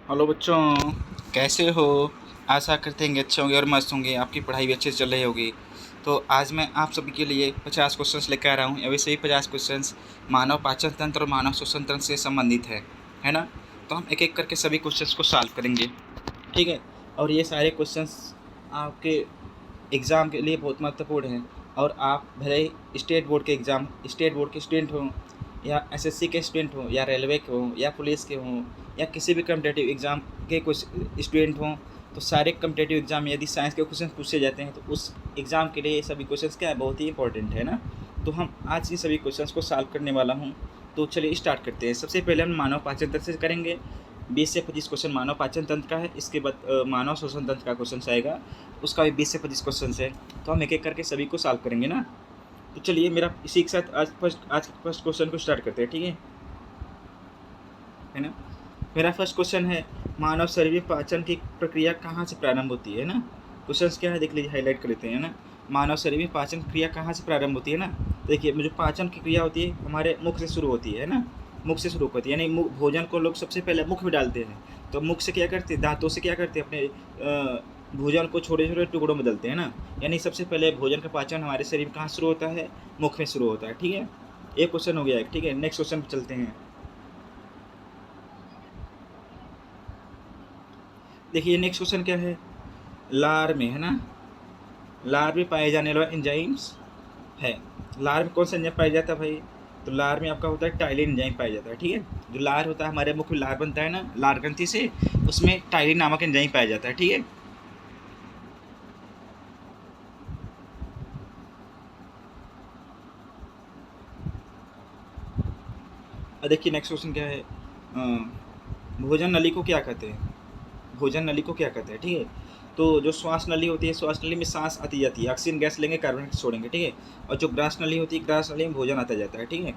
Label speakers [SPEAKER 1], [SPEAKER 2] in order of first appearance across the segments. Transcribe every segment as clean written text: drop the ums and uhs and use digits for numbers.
[SPEAKER 1] Hello बच्चों, कैसे हो। आशा करते हैं कि अच्छे होंगे और मस्त होंगे, आपकी पढ़ाई भी अच्छे से चल रही होगी। तो आज मैं आप सभी के लिए 50 क्वेश्चंस लेकर आ रहा हूँ। वैसे ही 50 क्वेश्चंस मानव पाचन तंत्र और मानव श्वसन तंत्र से संबंधित है ना। तो हम एक एक करके सभी क्वेश्चंस को सॉल्व करेंगे, ठीक है। और ये सारे क्वेश्चंस आपके एग्ज़ाम के लिए बहुत महत्वपूर्ण हैं। और आप भले ही स्टेट बोर्ड के स्टूडेंट हों, या एसएससी के स्टूडेंट हों, या रेलवे के हों, या पुलिस के हों, या किसी भी कम्पिटेटिव एग्ज़ाम के कुछ स्टूडेंट हों, तो सारे कम्पिटेटिव एग्ज़ाम में यदि साइंस के क्वेश्चन पूछे जाते हैं तो उस एग्ज़ाम के लिए ये सभी क्वेश्चंस क्या है, बहुत ही इंपॉर्टेंट है ना। तो हम आज इन सभी क्वेश्चंस को सॉल्व करने वाला हूँ। तो चलिए स्टार्ट करते हैं। सबसे पहले हम मानव पाचन तंत्र से करेंगे। 20 से 25 क्वेश्चन मानव पाचन तंत्र का है। इसके बाद मानव श्वसन तंत्र का क्वेश्चन आएगा, उसका भी 20 से 25 क्वेश्चन है। तो हम एक एक करके सभी को सॉल्व करेंगे ना। तो चलिए मेरा इसी के साथ आज फर्स्ट क्वेश्चन को स्टार्ट करते हैं, ठीक है ना। मेरा फर्स्ट क्वेश्चन है, मानव शरीर में पाचन की प्रक्रिया कहाँ से प्रारंभ होती है ना। क्वेश्चन क्या है देख लीजिए, हाईलाइट कर लेते हैं ना। मानव शरीर में पाचन क्रिया कहाँ से प्रारंभ होती है ना। देखिए, जो पाचन की क्रिया होती है हमारे मुख से शुरू होती है ना। मुख से शुरू होती है, यानी भोजन को लोग सबसे पहले मुख में डालते हैं। तो मुख से क्या करते हैं, दांतों से क्या करते हैं, अपने भोजन को छोटे छोटे टुकड़ों में डालते हैं ना। यानी सबसे पहले भोजन का पाचन हमारे शरीर में कहाँ शुरू होता है, मुख में शुरू होता है, ठीक है। एक क्वेश्चन हो गया है, ठीक है। नेक्स्ट क्वेश्चन पर चलते हैं। देखिए नेक्स्ट क्वेश्चन क्या है, लार में है ना। लार में पाए जाने वाला एंजाइम्स है। लार में कौन सा एंजाइम पाया जाता है भाई, तो लार में आपका होता है टाइलिन एंजाइम पाया जाता है, ठीक है। जो लार होता है, हमारे मुख में लार बनता है ना, लार ग्रंथि से, उसमें टाइलिन नामक एंजाइम पाया जाता है, ठीक है। अब देखिए नेक्स्ट क्वेश्चन क्या है, भोजन नली को क्या कहते हैं। भोजन नली को क्या कहते हैं, ठीक है। तो जो श्वास नली होती है, श्वास नली में सांस आती जाती है, ऑक्सीजन गैस लेंगे, कार्बन डाइऑक्साइड छोड़ेंगे, ठीक है। और जो ग्रास नली होती है, ग्रास नली में भोजन आता जाता है, ठीक है।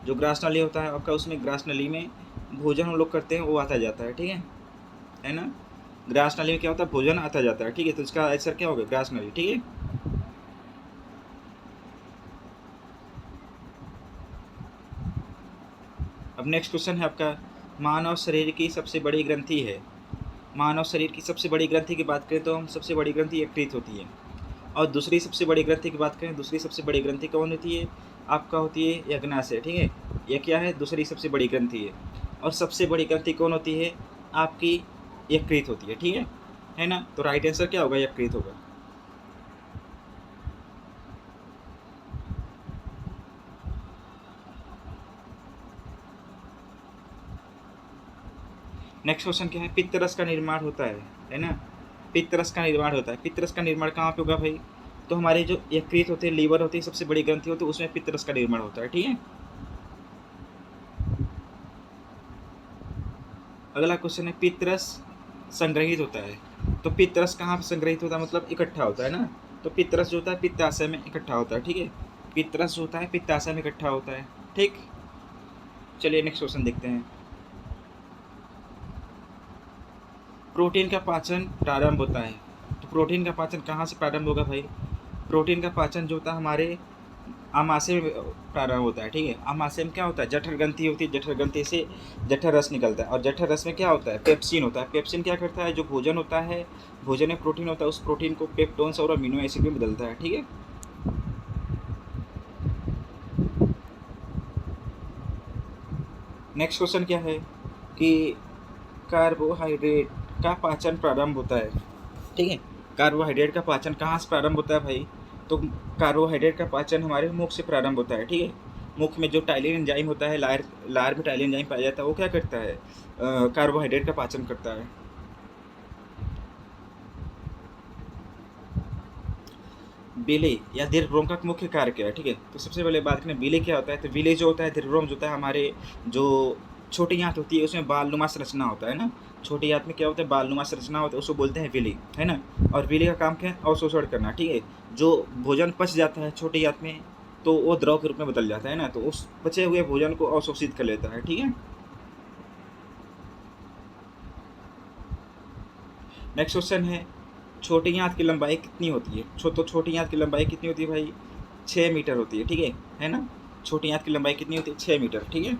[SPEAKER 1] जो ग्रास नली होता है आपका, उसमें ग्रास नली में भोजन हम लोग करते हैं, वो आता जाता है ना। ग्रास नली में क्या होता है, भोजन आता जाता है, ठीक है। तो इसका आंसर क्या होगा, ग्रास नली, ठीक है। अब नेक्स्ट क्वेश्चन है आपका, मानव शरीर की सबसे बड़ी ग्रंथि है। मानव शरीर की सबसे बड़ी ग्रंथि की बात करें तो हम सबसे बड़ी ग्रंथि यकृत होती है। और दूसरी सबसे बड़ी ग्रंथि की बात करें, दूसरी सबसे बड़ी ग्रंथि कौन होती है, आपका होती है यज्ञाशय, ठीक है। यह क्या है, दूसरी सबसे बड़ी ग्रंथि है। और सबसे बड़ी ग्रंथि कौन होती है, आपकी यकृत होती है, ठीक है ना। तो राइट आंसर क्या होगा, यकृत होगा। नेक्स्ट क्वेश्चन क्या है, पित्तरस का निर्माण होता है ना। पित्तरस का निर्माण होता है। पित्तरस का निर्माण कहाँ पे होगा भाई, तो हमारे जो यकृत होते हैं, लीवर होती है, सबसे बड़ी ग्रंथि होती है, उसमें पित्तरस का निर्माण होता है, ठीक है। अगला क्वेश्चन है, पित्तरस संग्रहित होता है। तो पित्तरस कहाँ पर संग्रहित होता है, मतलब इकट्ठा होता है ना। तो पित्तरस जो होता है पित्ताशय में इकट्ठा होता है, ठीक है। पित्तरस जो होता है पित्ताशय में इकट्ठा होता है, ठीक। चलिए नेक्स्ट क्वेश्चन देखते हैं। प्रोटीन का पाचन प्रारंभ होता है। तो प्रोटीन का पाचन कहाँ से प्रारंभ होगा भाई, प्रोटीन का पाचन जो होता है हमारे आमाशय में प्रारंभ होता है, ठीक है। आमाशय में क्या होता है, जठर ग्रंथि होती है, जठर ग्रंथि से जठर रस निकलता है। और जठर रस में क्या होता है, पेप्सिन होता है। पेप्सिन क्या करता है, जो भोजन होता है, भोजन में प्रोटीन होता है, उस प्रोटीन को पेप्टोन्स और अमीनो एसिड में बदलता है, ठीक है। नेक्स्ट क्वेश्चन क्या है कि कार्बोहाइड्रेट का पाचन प्रारंभ होता है, ठीक है। कार्बोहाइड्रेट का पाचन कहाँ से प्रारंभ होता है भाई, तो कार्बोहाइड्रेट का पाचन हमारे मुख से प्रारंभ होता है, ठीक है। मुख में जो टाइलिन एंजाइम होता है, लार लार में टाइलिन एंजाइम पाया जाता है, वो क्या करता है, कार्बोहाइड्रेट का पाचन करता है। विले या दीर्घ का मुख्य कार्य क्या है, ठीक है। तो सबसे पहले बात करें विले क्या होता है, तो विले जो होता है, दीर्घ जो होता है हमारे जो छोटी आंत होती है, उसमें बालनुमा संरचना होता है ना। छोटी आंत में क्या होता है, बालनुमा संरचना होता है, उसको बोलते हैं विले, है ना। और विले का काम क्या है, अवशोषण करना, ठीक है। जो भोजन पच जाता है छोटी आंत में, तो वो द्रव के रूप में बदल जाता है ना, तो उस बचे हुए भोजन को अवशोषित कर लेता है, ठीक है। नेक्स्ट क्वेश्चन है, छोटी आंत की लंबाई कितनी होती है। तो छोटी आंत की लंबाई कितनी होती है भाई, 6 मीटर होती है, ठीक है ना। छोटी आंत की लंबाई कितनी होती है, 6 मीटर, ठीक है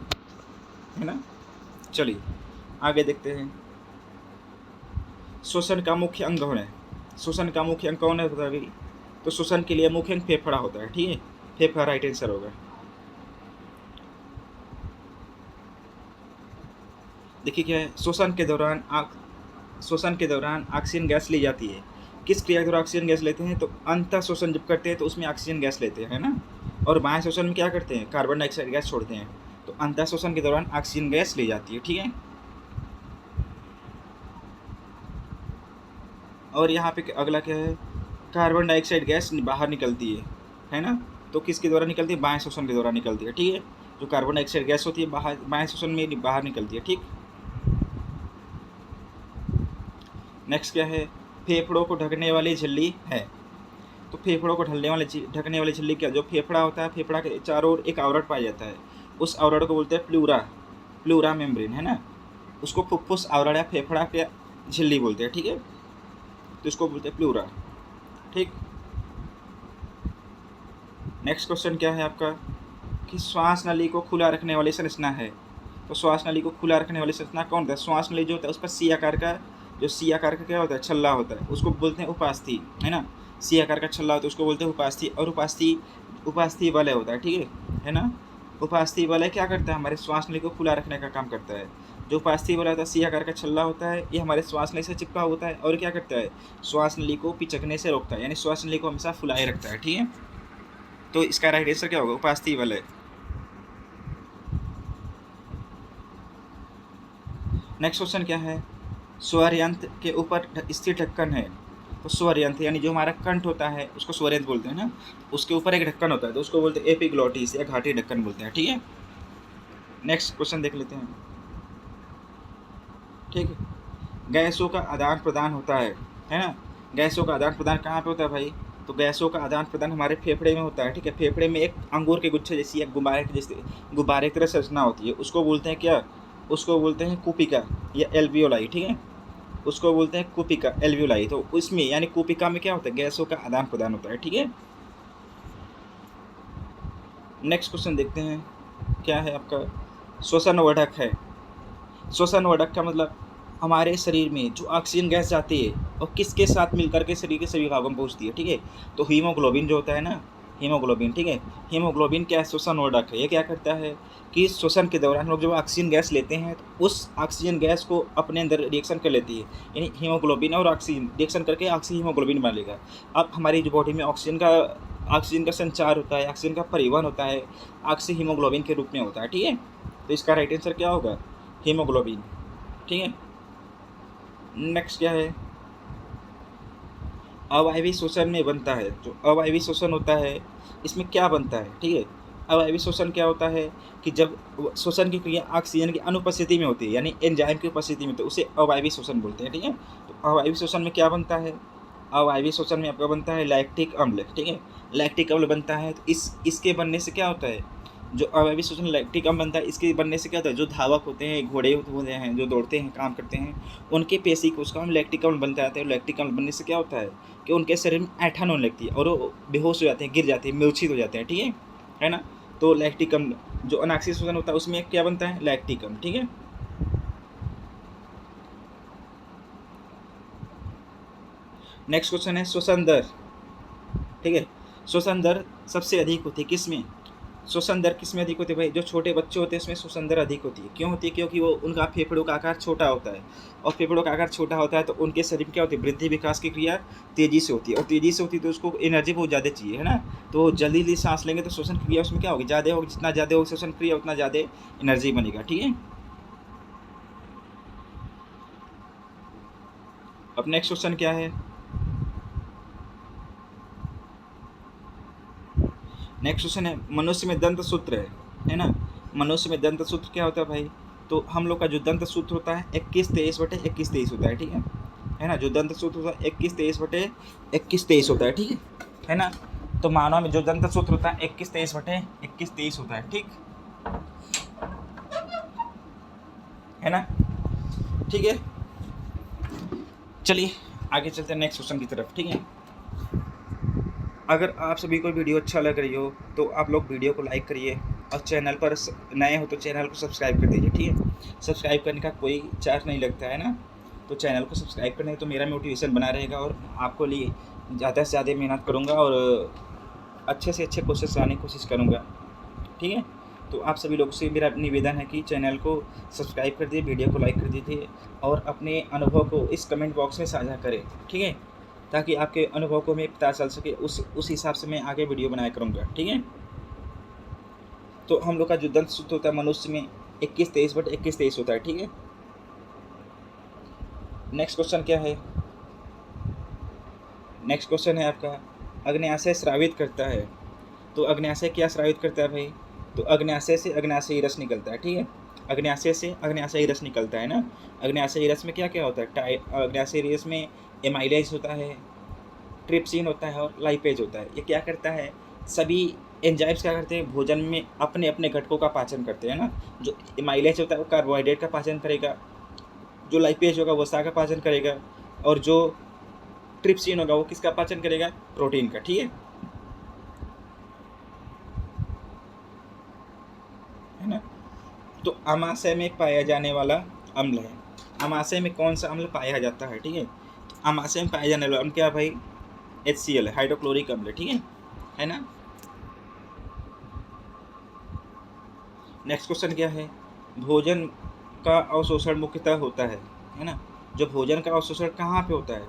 [SPEAKER 1] ना। चलिए आगे देखते हैं। श्वसन का मुख्य अंग कौन है? श्वसन का मुख्य अंग कौन है बता भाई? तो श्वसन के लिए मुख्य अंग फेफड़ा होता है, ठीक है, फेफड़ा राइट आंसर होगा। देखिए क्या है, श्वसन के दौरान ऑक्सीजन गैस ली जाती है। किस क्रिया के द्वारा ऑक्सीजन गैस लेते हैं? तो अंतः श्वसन जब करते हैं तो उसमें ऑक्सीजन गैस लेते हैं ना, और बाह्य श्वसन में क्या करते हैं? कार्बन डाइऑक्साइड गैस छोड़ते हैं। तो अंतः श्वसन के दौरान ऑक्सीजन गैस ली जाती है, ठीक है। और यहाँ पे अगला क्या है? कार्बन डाइऑक्साइड गैस बाहर निकलती है ना। तो किसके द्वारा निकलती है? बाह्य श्वसन के द्वारा निकलती है, ठीक है। जो कार्बन डाइऑक्साइड गैस होती है बाह्य श्वसन में बाहर निकलती है, ठीक। नेक्स्ट क्या है? फेफड़ों को ढकने वाली झिल्ली है। तो फेफड़ों को ढकने वाली झिल्ली क्या? जो फेफड़ा होता है, फेफड़ा के चारों ओर एक आवरण पाया जाता है, उस आवरण को बोलते हैं प्लूरा मेम्ब्रेन, है ना। उसको फुफ्फुस आवरण या फेफड़ा के झिल्ली बोलते हैं, ठीक है। तो इसको बोलते हैं प्लूरा, ठीक। नेक्स्ट क्वेश्चन क्या है आपका? कि श्वास नली को खुला रखने वाली संरचना है। तो श्वास नली को खुला रखने वाली संरचना कौन होता है? श्वास नली जो होता है उस पर सी आकार का क्या होता है? छल्ला होता है, उसको बोलते हैं उपास्थि, है ना। सी आकार का छल्ला होता है उसको बोलते हैं उपास्थि। और उपास्थि वलय होता है, ठीक है ना। उपास्थि वलय क्या करता है? हमारे श्वास नली को खुला रखने का काम करता है। जो उपास्थि वलय होता है, सी आकार का छल्ला होता है, ये हमारे श्वास नली से चिपका होता है और क्या करता है? श्वास नली को पिचकने से रोकता है, यानी श्वास नली को हमेशा फुलाए रखता है, ठीक है। तो इसका राइट आंसर क्या होगा? उपास्थि वलय। नेक्स्ट क्वेश्चन क्या है? स्वर यंत्र के ऊपर स्थिर ढक्कन है। तो स्वर यंत्र यानी जो हमारा कंठ होता है उसको स्वर यंत्र बोलते हैं ना, उसके ऊपर एक ढक्कन होता है तो उसको बोलते हैं एपिग्लॉटिस या घाटी ढक्कन बोलते हैं, ठीक है। नेक्स्ट क्वेश्चन देख लेते हैं, ठीक है। गैसों का आदान प्रदान होता है ना। गैसों का आदान प्रदान कहाँ पे होता है भाई? तो गैसों का आदान प्रदान हमारे फेफड़े में होता है, ठीक है। फेफड़े में एक अंगूर के गुच्छे जैसी एक गुब्बारे की तरह संरचना होती है, उसको बोलते हैं क्या? उसको बोलते हैं कुपिका या एल्वियोलाई, ठीक है। उसको बोलते हैं कुपिका एल्वियोलाई। तो उसमें यानी कुपिका में क्या होता है? गैसों का आदान प्रदान होता है, ठीक है। नेक्स्ट क्वेश्चन देखते हैं, क्या है आपका? श्वसन वर्धक है। श्वसन वर्धक का मतलब हमारे शरीर में जो ऑक्सीजन गैस जाती है और किसके साथ मिलकर के शरीर के सभी भागों में पहुँचती है, ठीक है। तो हीमोग्लोबिन जो होता है ना, हीमोग्लोबिन, ठीक है। हीमोग्लोबिन क्या है? श्वसन वर्धक है। ये क्या करता है कि श्वसन के दौरान हम लोग जब ऑक्सीजन गैस लेते हैं तो उस ऑक्सीजन गैस को अपने अंदर रिएक्शन कर लेती है, यानी हीमोग्लोबिन और ऑक्सीजन रिएक्शन करके ऑक्सी हीमोग्लोबिन बना लेगा। अब हमारी जो बॉडी में ऑक्सीजन का संचार होता है, ऑक्सीजन का परिवहन होता है, ऑक्सी हीमोग्लोबिन के रूप में होता है, ठीक है। तो इसका राइट आंसर क्या होगा? हीमोग्लोबिन, ठीक है। नेक्स्ट क्या है? अवायवीय श्वसन में बनता है। जो अवायवीय श्वसन होता है इसमें क्या बनता है, ठीक है। अवायवीय श्वसन क्या होता है कि जब श्वसन की क्रिया ऑक्सीजन की अनुपस्थिति में होती है, यानी एंजाइम की उपस्थिति में, तो उसे अवायवीय श्वसन बोलते हैं, ठीक है। तो अवायवीय श्वसन में क्या बनता है? अवायवीय श्वसन में आपका बनता है लैक्टिक अम्ल, ठीक है। लैक्टिक अम्ल बनता है। तो इसके बनने से क्या होता है? जो अवायवीय श्वसन लैक्टिक अम्ल बनता है, इसके बनने से क्या होता है? जो धावक होते हैं, घोड़े होते हैं, जो दौड़ते हैं, काम करते हैं, उनके पेशी कोशिकाओं में लैक्टिक अम्ल बनता है। लैक्टिक अम्ल बनने से क्या होता है कि उनके शरीर में ऐंठन होने लगती है और वो बेहोश हो जाते हैं, गिर जाते हैं, मूर्छित हो जाते हैं, ठीक है ना। तो लैक्टिक अम्ल जो अनाक्सीय श्वसन होता है उसमें क्या बनता है? लैक्टिक अम्ल, ठीक है। नेक्स्ट क्वेश्चन है श्वसन दर, ठीक है। श्वसन दर सबसे अधिक होती है किसमें? श्वसन दर किसमें अधिक होती है भाई? जो छोटे बच्चे होते हैं उसमें श्वसन दर अधिक होती है। क्यों होती है? क्योंकि वो उनका फेफड़ों का आकार छोटा होता है, और फेफड़ों का आकार छोटा होता है तो उनके शरीर में क्या होती है? वृद्धि विकास की क्रिया तेज़ी से होती है, और तेज़ी से होती है तो उसको एनर्जी बहुत ज़्यादा चाहिए, है ना। तो जल्दी सांस लेंगे तो श्वसन क्रिया उसमें क्या होगी? ज़्यादा होगी। जितना ज़्यादा होगी श्वसन क्रिया उतना ज़्यादा एनर्जी बनेगा, ठीक है। अब नेक्स्ट क्वेश्चन क्या है? नेक्स्ट क्वेश्चन है मनुष्य में दंत सूत्र है ना। मनुष्य में दंत सूत्र क्या होता है भाई? तो हम लोग का जो दंत सूत्र होता है 21-23/21-23 होता है, ठीक है ना। जो दंत सूत्र होता है 21-23/21-23 होता है, ठीक है ना। तो मानव में जो दंत सूत्र होता है 21-23/21-23 होता है, ठीक है ना, ठीक है। चलिए आगे चलते हैं नेक्स्ट क्वेश्चन की तरफ, ठीक है। अगर आप सभी को वीडियो अच्छा लग रही हो तो आप लोग वीडियो को लाइक करिए, और चैनल पर नए हो तो चैनल को सब्सक्राइब कर दीजिए, ठीक है। सब्सक्राइब करने का कोई चार्ज नहीं लगता है ना। तो चैनल को सब्सक्राइब करने तो मेरा मोटिवेशन बना रहेगा और आपको लिए ज़्यादा से ज़्यादा मेहनत करूँगा और अच्छे से अच्छे क्वेश्चन लाने की कोशिश करूँगा। ठीक है, तो आप सभी लोगों से मेरा निवेदन है कि चैनल को सब्सक्राइब कर दीजिए, वीडियो को लाइक कर दीजिए और अपने अनुभव को इस कमेंट बॉक्स में साझा करें। ठीक है, ताकि आपके अनुभव को मैं पता चल सके, उस हिसाब से मैं आगे वीडियो बनाया करूँगा। ठीक है, तो हम लोग का जो दंत सूत्र होता है मनुष्य में 21-23/21-23 होता है। ठीक है, नेक्स्ट क्वेश्चन क्या है? नेक्स्ट क्वेश्चन है आपका, अग्न्याशय स्रावित करता है। तो अग्न्याशय क्या स्रावित करता है भाई? तो अग्न्याशय से अग्न्याशयी रस निकलता है। ठीक है, अग्न्याशय से अग्न्याशयी रस निकलता है ना। अग्न्याशयी रस में क्या क्या होता है? अग्न्याशयी रस में एमाइलेज होता है, ट्रिप्सिन होता है और लाइपेज होता है। ये क्या करता है? सभी एंजाइम्स क्या करते हैं? भोजन में अपने अपने घटकों का पाचन करते हैं ना। जो एमाइलेज होता है वो कार्बोहाइड्रेट का पाचन करेगा, जो लाइपेज होगा वो वसा का पाचन करेगा, और जो ट्रिप्सिन होगा वो किसका पाचन करेगा? प्रोटीन का। ठीक है ना। तो अमाशय में पाया जाने वाला अम्ल है। अमाशय में कौन सा अम्ल पाया जाता है? ठीक है, तो अमाशय में पाया जाने वाला अम्ल क्या भाई? HCl है, हाइड्रोक्लोरिक अम्ल। ठीक है ना। नेक्स्ट क्वेश्चन क्या है? भोजन का अवशोषण मुख्यतः होता है ना। जो भोजन का अवशोषण कहाँ पे होता है?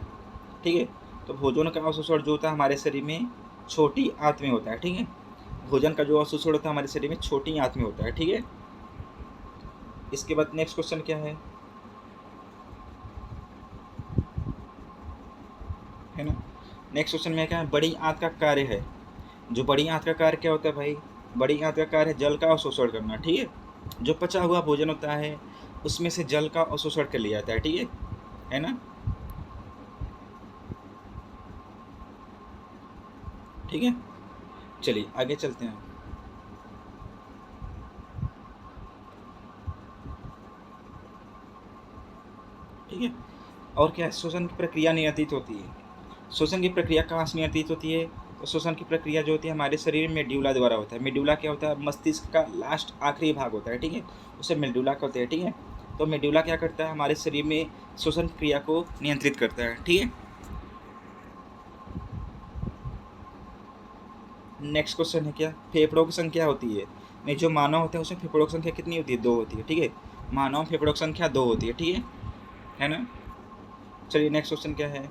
[SPEAKER 1] ठीक है, तो भोजन का अवशोषण जो होता है हमारे शरीर में छोटी आंत में होता है। ठीक है, भोजन का जो अवशोषण होता है हमारे शरीर में छोटी आंत में होता है। ठीक है, इसके बाद नेक्स्ट क्वेश्चन क्या है ना। नेक्स्ट क्वेश्चन में क्या है? बड़ी आंत का कार्य है। जो बड़ी आंत का कार्य क्या होता है भाई? बड़ी आंत का कार्य है जल का अवशोषण करना। ठीक है, जो पचा हुआ भोजन होता है उसमें से जल का अवशोषण कर लिया जाता है। ठीक है ना। ठीक है, चलिए आगे चलते हैं। ठीक है, और क्या है? शोषण की प्रक्रिया नियंत्रित होती है। शोषण की प्रक्रिया कहाँ से नियंत्रित होती है? तो शोषण की प्रक्रिया जो होती है हमारे शरीर में मेड्यूला द्वारा होता है। मेड्यूला क्या होता है? मस्तिष्क का लास्ट आखिरी भाग होता है। ठीक है, उसे मेड्यूला कहते हैं। ठीक है, तो मेड्यूला क्या करता है? हमारे शरीर में शोषण क्रिया को नियंत्रित करता है। ठीक है, नेक्स्ट क्वेश्चन है क्या? फेफड़ों की संख्या होती है। नहीं, जो मानव होते हैं उसमें फेफड़ों की संख्या कितनी होती है? 2 होती है। ठीक है, मानव में फेफड़ों की संख्या 2 होती है। ठीक है ना। चलिए नेक्स्ट क्वेश्चन क्या है?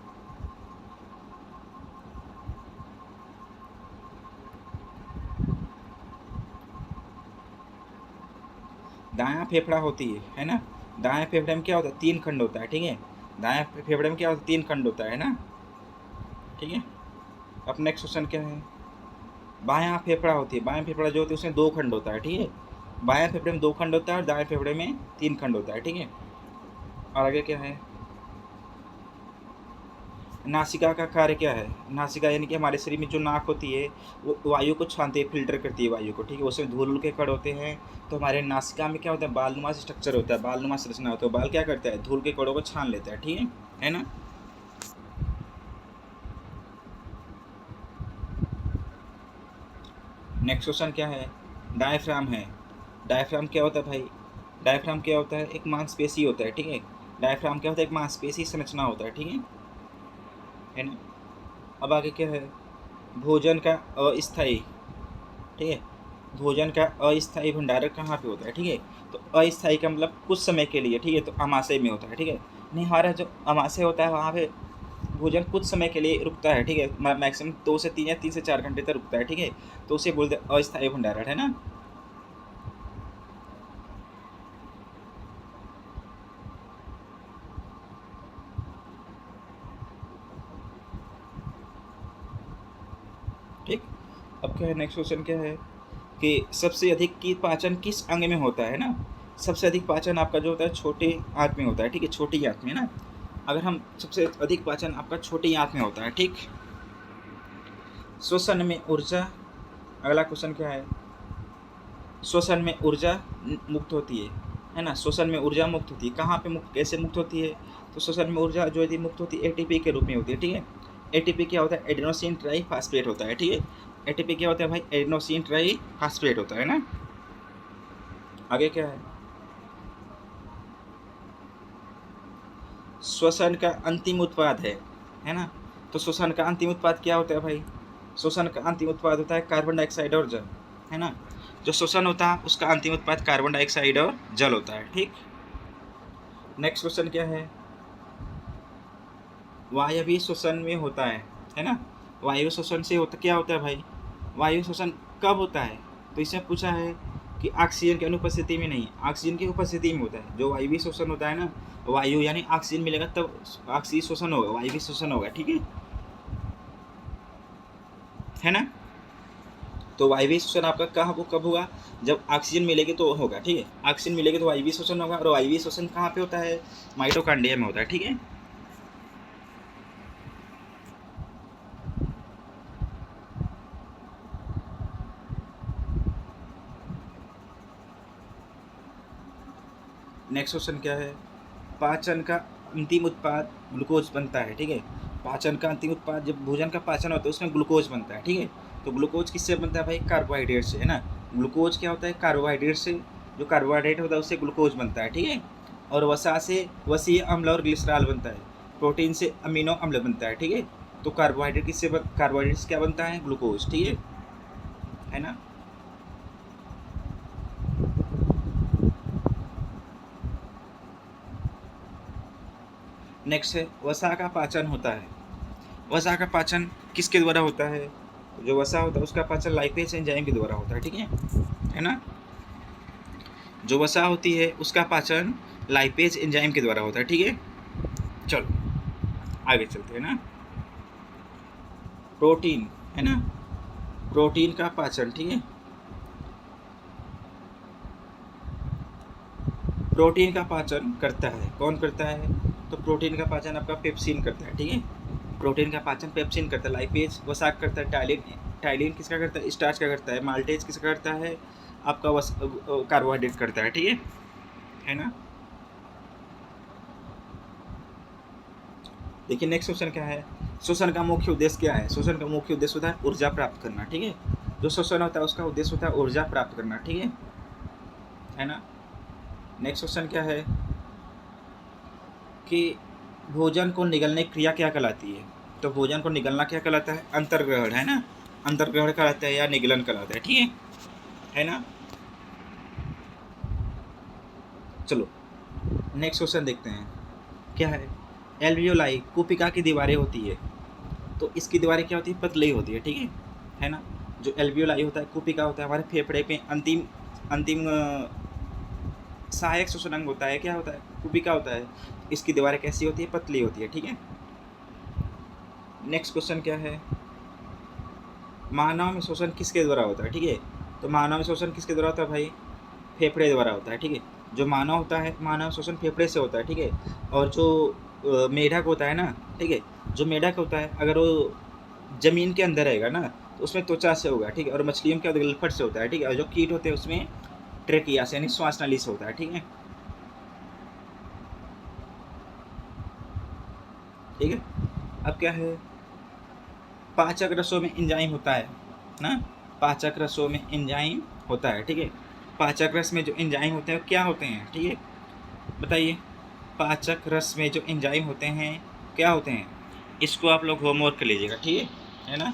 [SPEAKER 1] दायां फेफड़ा होती है ना। दाएं फेफड़े में क्या होता है? 3 खंड होता है। ठीक है, दाएं फेफड़े में क्या होता है? 3 खंड होता है ना। ठीक है, अब नेक्स्ट क्वेश्चन क्या है? बायां फेफड़ा होती है। बायां फेफड़ा जो होती है उसमें 2 खंड होता है। ठीक है, बायां फेफड़े में 2 खंड होता है और दाएं फेफड़े में 3 खंड होता है। ठीक है, और आगे क्या है? नासिका का कार्य क्या है? नासिका यानी कि हमारे शरीर में जो नाक होती है वो वायु को छानती है, फिल्टर करती है वायु को। ठीक है, उसमें धूल के कण होते हैं। तो हमारे नासिका में क्या होता है? बालनुमा स्ट्रक्चर होता है, बालनुमा संरचना होता है। बाल क्या करता है? धूल के कणों को छान लेता है। ठीक है ना। नेक्स्ट क्वेश्चन क्या है? डायफ्राम है। डायफ्राम क्या होता है भाई? डायफ्राम क्या होता है? एक मांसपेशी होता है। ठीक है, डायफ्राम क्या होता है? एक मांसपेशी संरचना होता है। ठीक है ना। अब आगे क्या है? भोजन का अस्थायी। ठीक है, भोजन का अस्थायी भंडारण कहाँ पे होता है? ठीक है, तो अस्थायी का मतलब कुछ समय के लिए। ठीक है, तो अमाशय में होता है। ठीक है, नहीं, हमारा जो अमाशय होता है वहाँ पे भोजन कुछ समय के लिए रुकता है। ठीक है, मैक्सिमम 2 से 3 या 3 से 4 घंटे तक रुकता है। ठीक है, तो उसे बोलते हैं अस्थायी भंडारण। है ना। ठीक, अब क्या है? नेक्स्ट क्वेश्चन क्या है कि सबसे अधिक की पाचन किस अंग में होता है ना। सबसे अधिक पाचन आपका जो होता है छोटे आंत में होता है। ठीक है, छोटी आंत में ना। अगर हम सबसे अधिक पाचन आपका छोटी आंत में होता है। ठीक, श्वसन में ऊर्जा। अगला क्वेश्चन क्या है? श्वसन में ऊर्जा मुक्त होती है ना। श्वसन में ऊर्जा मुक्त होती है। कहाँ पे मुक्त, कैसे मुक्त होती है? तो श्वसन में ऊर्जा जो यदि मुक्त होती है एटीपी के रूप में होती है। ठीक है, एटीपी क्या होता है? एडेनोसिन ट्राईफॉस्फेट होता है। ठीक है, एटीपी क्या होता है भाई? एडेनोसिन ट्राईफॉस्फेट होता है ना। आगे क्या है? श्वसन का अंतिम उत्पाद है ना। तो श्वसन का अंतिम उत्पाद क्या होता है भाई? श्वसन का अंतिम उत्पाद होता है कार्बन डाइऑक्साइड और जल, है ना। जो श्वसन होता है उसका अंतिम उत्पाद कार्बन डाइऑक्साइड और जल होता है, ठीक। नेक्स्ट क्वेश्चन क्या है? वायवीय श्वसन में होता है ना। वायु श्वसन से होता क्या होता है भाई? वायु श्वसन कब होता है? तो इसमें पूछा है कि ऑक्सीजन की अनुपस्थिति में नहीं, ऑक्सीजन की उपस्थिति में होता है। जो वायवीय श्वसन होता है ना, वायु यानी ऑक्सीजन मिलेगा तब ऑक्सीजन श्वसन होगा, वायवीय श्वसन होगा, ठीक है ना। तो वायवीय श्वसन आपका कब होगा? जब ऑक्सीजन मिलेगी तो होगा, ठीक है। ऑक्सीजन मिलेगी तो वायवीय श्वसन होगा, और वायवीय श्वसन कहाँ पे होता है? माइटोकॉन्ड्रिया में होता है, ठीक है। नेक्स्ट क्वेश्चन क्या है? पाचन का अंतिम उत्पाद ग्लूकोज बनता है, ठीक है। पाचन का अंतिम उत्पाद, जब भोजन का पाचन होता है उसमें ग्लूकोज बनता है, ठीक है। तो ग्लूकोज किससे बनता है भाई? कार्बोहाइड्रेट से, है ना। ग्लूकोज क्या होता है? कार्बोहाइड्रेट से, जो कार्बोहाइड्रेट होता है उससे ग्लूकोज बनता है, ठीक है। और वसा से वसीय अम्ल और ग्लिसरॉल बनता है। प्रोटीन से अमीनो अम्ल बनता है, ठीक है। तो कार्बोहाइड्रेट कार्बोहाइड्रेट से क्या बनता है? ग्लूकोज, ठीक है ना। नेक्स्ट है वसा का पाचन होता है। वसा का पाचन किसके द्वारा होता है? जो वसा होता है उसका पाचन लाइपेज एंजाइम के द्वारा होता है, ठीक है ना। जो वसा होती है उसका पाचन लाइपेज एंजाइम के द्वारा होता है, ठीक है। चलो आगे चलते हैं ना। प्रोटीन, है ना। प्रोटीन का पाचन, ठीक है। प्रोटीन का पाचन करता है, कौन करता है? तो प्रोटीन का पाचन आपका पेप्सिन करता है, ठीक है। प्रोटीन का पाचन पेप्सिन करता है, लाइपेज वसा करता है, टाइलिन किसका करता है? स्टार्च का करता है, माल्टेज किसका करता है? आपका कार्बोहाइड्रेट करता है, ठीक है ना। देखिए नेक्स्ट क्वेश्चन क्या है? श्वसन का मुख्य उद्देश्य क्या है? श्वसन का मुख्य उद्देश्य होता है ऊर्जा प्राप्त करना, ठीक है। जो श्वसन होता है उसका उद्देश्य होता है ऊर्जा प्राप्त करना, ठीक है ना। नेक्स्ट क्वेश्चन क्या है कि भोजन को निगलने की क्रिया क्या कहलाती है? तो भोजन को निगलना क्या कहलाता है? अंतर्ग्रहण, है ना। अंतर्ग्रहण कहलाता है या निगलन कहलाता है, ठीक है ना। चलो नेक्स्ट क्वेश्चन देखते हैं क्या है। एल्वियोलाई कुपिका की दीवारें होती है, तो इसकी दीवारें क्या होती है? पतली होती है, ठीक है ना। जो एल्वियोलाई होता है, कुपिका होता है, हमारे फेफड़े पे अंतिम सहायक श्वसन अंग होता है, क्या होता है? कुपिका होता है। इसकी दीवारें कैसी होती है? पतली होती है, ठीक है। नेक्स्ट क्वेश्चन क्या है? मानव में श्वसन किसके द्वारा होता है, ठीक है। तो मानव में श्वसन किसके द्वारा होता है भाई? फेफड़े द्वारा होता है, ठीक है। जो मानव होता है, मानव श्वसन फेफड़े से होता है, ठीक है। और जो मेढक होता है ना, ठीक है, जो मेढक होता है अगर वो जमीन के अंदर रहेगा ना तो उसमें त्वचा से होगा, ठीक है। और मछलियों के गलफट से होता है, ठीक है। और जो कीट होते हैं उसमें ट्रेकिया से यानी श्वास नली से होता है, ठीक है। अब क्या है? पाचक रसों में एंजाइम होता है ना। पाचक रसों में एंजाइम होता है, ठीक है। पाचक रस में जो एंजाइम होते हैं क्या होते हैं, ठीक है, बताइए। पाचक रस में जो एंजाइम होते हैं क्या होते हैं? इसको आप लोग होमवर्क कर लीजिएगा, ठीक है ना।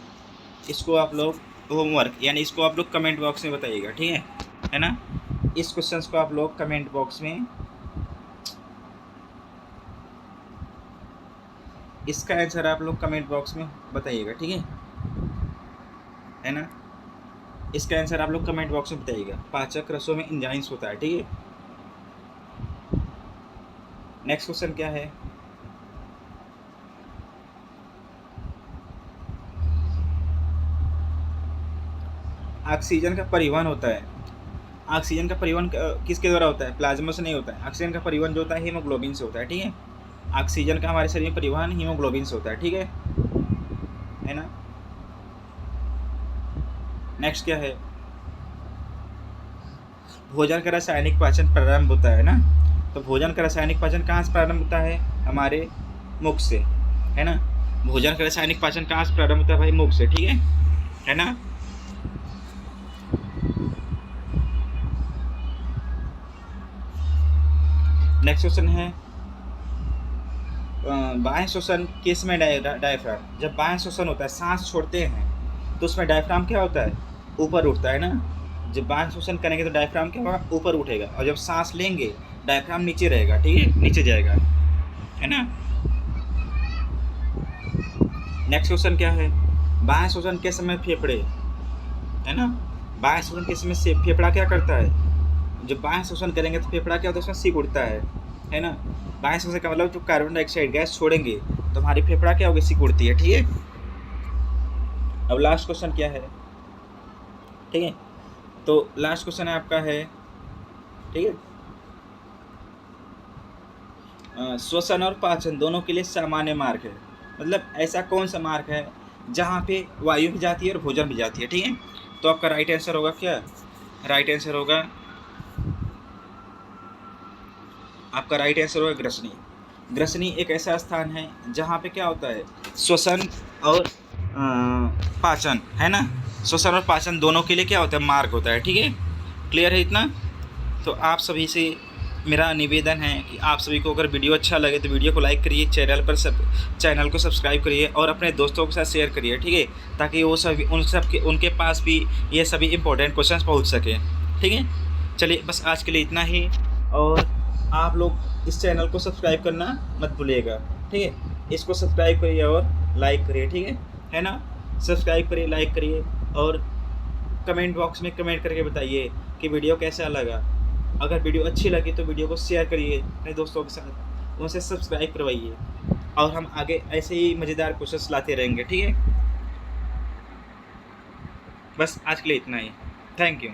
[SPEAKER 1] इसको आप लोग होमवर्क यानी इसको आप लोग कमेंट बॉक्स में बताइएगा, ठीक है ना। इस क्वेश्चंस को आप लोग कमेंट बॉक्स में, इसका आंसर आप लोग कमेंट बॉक्स में बताइएगा, ठीक है ना। इसका आंसर आप लोग कमेंट बॉक्स में बताइएगा। पाचक रसों में एंजाइम्स होता है, ठीक है। नेक्स्ट क्वेश्चन क्या है? ऑक्सीजन का परिवहन होता है। ऑक्सीजन का परिवहन किसके द्वारा होता है? प्लाज्मा से नहीं होता है। ऑक्सीजन का परिवहन जो होता है हीमोग्लोबिन से होता है, ठीक है। ऑक्सीजन का हमारे शरीर में परिवहन हीमोग्लोबिन से होता है, ठीक है ना। नेक्स्ट क्या है? भोजन का रासायनिक पाचन प्रारंभ होता है ना। तो भोजन का रासायनिक पाचन कहाँ से प्रारंभ होता है? हमारे मुख से, है ना। भोजन का रासायनिक पाचन कहाँ से प्रारंभ होता है भाई? मुख से, ठीक है ना। नेक्स्ट क्वेश्चन है बाह्य श्वसन किस में डायफ्राम, जब बाह्य श्वसन होता है सांस छोड़ते हैं तो उसमें डायफ्राम क्या होता है, ऊपर उठता है ना। जब बाह्य श्वसन करेंगे तो डायफ्राम क्या होगा, ऊपर उठेगा, और जब सांस लेंगे डायफ्राम नीचे रहेगा, ठीक है, नीचे जाएगा, है ना। नेक्स्ट क्वेश्चन क्या है, बाह्य श्वसन के समय फेफड़े, है ना, बाह्य श्वसन के समय से फेफड़ा क्या करता है, जब बाह्य श्वसन करेंगे तो फेफड़ा क्या होता है, उसमें सिक उड़ता है ना। बाह्य श्वसन का मतलब जो कार्बन डाइऑक्साइड गैस छोड़ेंगे तो हमारी फेफड़ा क्या होगी, सिक उड़ती है, ठीक है। अब लास्ट क्वेश्चन क्या है, ठीक है, तो लास्ट क्वेश्चन है आपका है, ठीक है, श्वसन और पाचन दोनों के लिए सामान्य मार्ग है, मतलब ऐसा कौन सा मार्ग है जहाँ पे वायु भी जाती है और भोजन भी जाती है, ठीक है। तो आपका राइट आंसर होगा क्या, राइट आंसर होगा, आपका राइट आंसर होगा ग्रसनी। ग्रसनी एक ऐसा स्थान है जहाँ पे क्या होता है, श्वसन और पाचन, है ना, श्वसन और पाचन दोनों के लिए क्या होता है, मार्ग होता है, ठीक है। क्लियर है इतना। तो आप सभी से मेरा निवेदन है कि आप सभी को अगर वीडियो अच्छा लगे तो वीडियो को लाइक करिए, चैनल को सब्सक्राइब करिए और अपने दोस्तों के साथ शेयर करिए, ठीक है, ताकि वो सभी उनके पास भी ये सभी इंपॉर्टेंट क्वेश्चंस पहुंच सकें, ठीक है। चलिए बस आज के लिए इतना ही, और आप लोग इस चैनल को सब्सक्राइब करना मत भूलिएगा, ठीक है। इसको सब्सक्राइब करिए और लाइक करिए, ठीक है ना। सब्सक्राइब करिए, लाइक करिए, और कमेंट बॉक्स में कमेंट करके बताइए कि वीडियो कैसा लगा। अगर वीडियो अच्छी लगी तो वीडियो को शेयर करिए अपने दोस्तों के साथ, उनसे सब्सक्राइब करवाइए, और हम आगे ऐसे ही मज़ेदार क्वेश्चंस लाते रहेंगे, ठीक है। बस आज के लिए इतना ही, थैंक यू।